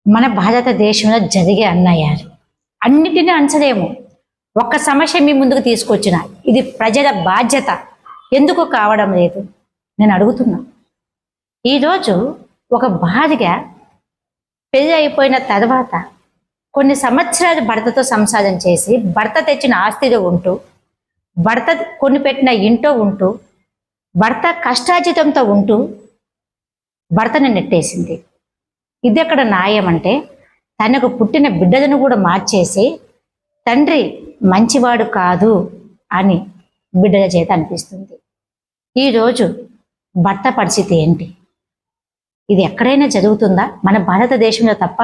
మన భారతదేశంలో జరిగే అన్యాయాలు అన్నిటినీ అంచలేము. ఒక్క సమస్య మీ ముందుకు తీసుకొచ్చిన ఇది ప్రజల బాధ్యత ఎందుకు కావడం లేదు నేను అడుగుతున్నా. ఈరోజు ఒక భార్య పెళ్లి అయిపోయిన తర్వాత కొన్ని సంవత్సరాలు భర్తతో సంసారం చేసి భర్త తెచ్చిన ఆస్తిలో ఉంటూ, భర్త కొని పెట్టిన ఇంట్లో ఉంటూ, భర్త కష్టార్జితంతో ఉంటూ భర్తని నెట్టేసింది. ఇది ఎక్కడ న్యాయం అంటే, తనకు పుట్టిన బిడ్డలను కూడా మార్చేసి తండ్రి మంచివాడు కాదు అని బిడ్డల చేత అనిపిస్తుంది. ఈరోజు భర్త పరిస్థితి ఏంటి? ఇది ఎక్కడైనా జరుగుతుందా? మన భారతదేశంలో తప్ప?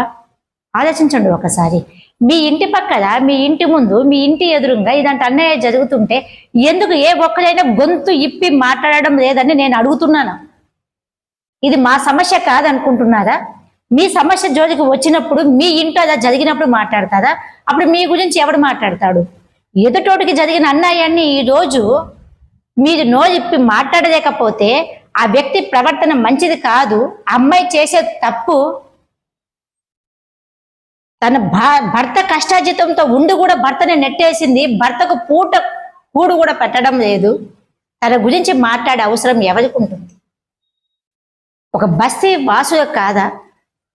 ఆలోచించండి ఒకసారి. మీ ఇంటి పక్కన, మీ ఇంటి ముందు, మీ ఇంటి ఎదురుగా ఇలాంటి అన్యాయం జరుగుతుంటే ఎందుకు ఏ ఒక్కరైనా గొంతు ఇప్పి మాట్లాడడం లేదని నేను అడుగుతున్నాను. ఇది మా సమస్య కాదనుకుంటున్నారా? మీ సమస్య జోలికి వచ్చినప్పుడు మీ ఇంట్లో అలా జరిగినప్పుడు మాట్లాడతారా? అప్పుడు మీ గురించి ఎవడు మాట్లాడతాడు? ఎదుటోటికి జరిగిన అన్యాయాన్ని ఈరోజు మీరు నోరిప్పి మాట్లాడలేకపోతే ఆ వ్యక్తి ప్రవర్తన మంచిది కాదు. అమ్మాయి చేసే తప్పు. తన భర్త కష్టార్జితంతో ఉండి కూడా భర్తని నెట్టేసింది. భర్తకు కూడు కూడా పెట్టడం లేదు. తన గురించి మాట్లాడే అవసరం ఎవరికి ఉంటుంది? ఒక బస్తీ వాసులకు కాదా?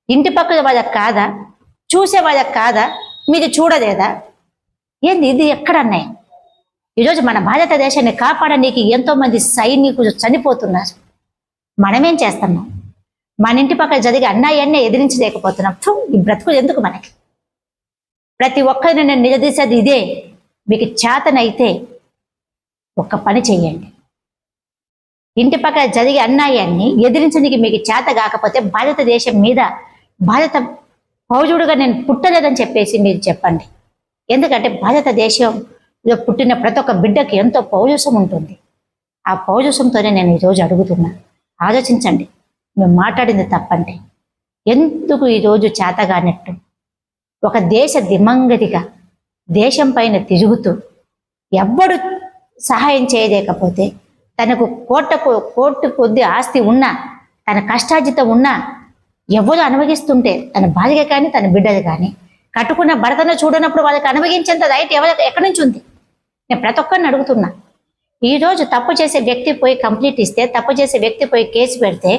ఇంటి పక్కల వాళ్ళకి కాదా? చూసే వాళ్ళకి కాదా? మీరు చూడలేదా? ఏంది ఇది? ఎక్కడ అన్యాయం? ఈరోజు మన భారతదేశాన్ని కాపాడడానికి ఎంతో మంది సైనికులు చనిపోతున్నారు. మనమేం చేస్తున్నాం? మన ఇంటి పక్కన జరిగే అన్యాయాన్ని ఎదిరించలేకపోతున్నాం. ఈ బ్రతుకులు ఎందుకు మనకి? ప్రతి ఒక్కరిని నేను నిలదీసేది ఇదే. మీకు చేతనైతే ఒక్క పని చెయ్యండి. ఇంటి పక్కన జరిగే అన్యాయాన్ని ఎదిరించడానికి మీకు చేత కాకపోతే భారతదేశం మీద భారత పౌరుడుగా నేను పుట్టలేదని చెప్పేసి మీరు చెప్పండి. ఎందుకంటే భారతదేశంలో పుట్టిన ప్రతి ఒక్క బిడ్డకి ఎంతో పౌరుషం ఉంటుంది. ఆ పౌరుషంతోనే నేను ఈరోజు అడుగుతున్నా. ఆలోచించండి. మేము మాట్లాడింది తప్పంటే ఎందుకు ఈరోజు చేతగానట్టు ఒక దేశ దిమంగతిగా దేశం పైన తిరుగుతూ ఎవ్వడు సహాయం చేయలేకపోతే, తనకు కోర్టు కొద్ది ఆస్తి ఉన్నా, తన కష్టార్జితం ఉన్నా ఎవరు అనుభవిస్తుంటే, తన భార్య కానీ తన బిడ్డలు కానీ కట్టుకున్న భర్తను చూడనప్పుడు వాళ్ళకి అనుభవించేంత రైట్ ఎక్కడి నుంచి ఉంది? నేను ప్రతి ఒక్కరిని అడుగుతున్నా. ఈరోజు తప్పు చేసే వ్యక్తి పోయి కంప్లీట్ ఇస్తే, తప్పు చేసే వ్యక్తి పోయి కేసు పెడితే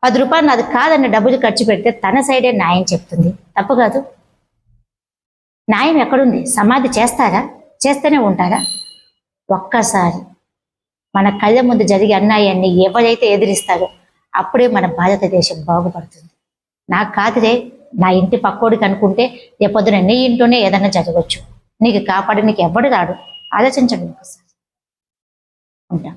10 రూపాయలు నాది కాదన్న డబ్బులు ఖర్చు పెడితే తన సైడే న్యాయం చెప్తుంది. తప్పు కాదు. న్యాయం ఎక్కడుంది? సమాధి చేస్తారా? చేస్తూనే ఉంటారా? ఒక్కసారి మన కళ్ళ ముందు జరిగే అన్యాయాన్ని ఎవరైతే ఎదిరిస్తారో అప్పుడే మన భారతదేశం బాగుపడుతుంది. నాకు కాదురే, నా ఇంటి పక్కోడికి అనుకుంటే రేపొద్దున నీ ఇంట్లోనే ఏదైనా జరగవచ్చు. నీకు కాపాడడానికి ఎవడు రాడు. ఆలోచించండి ఒకసారి. ఉంటాం.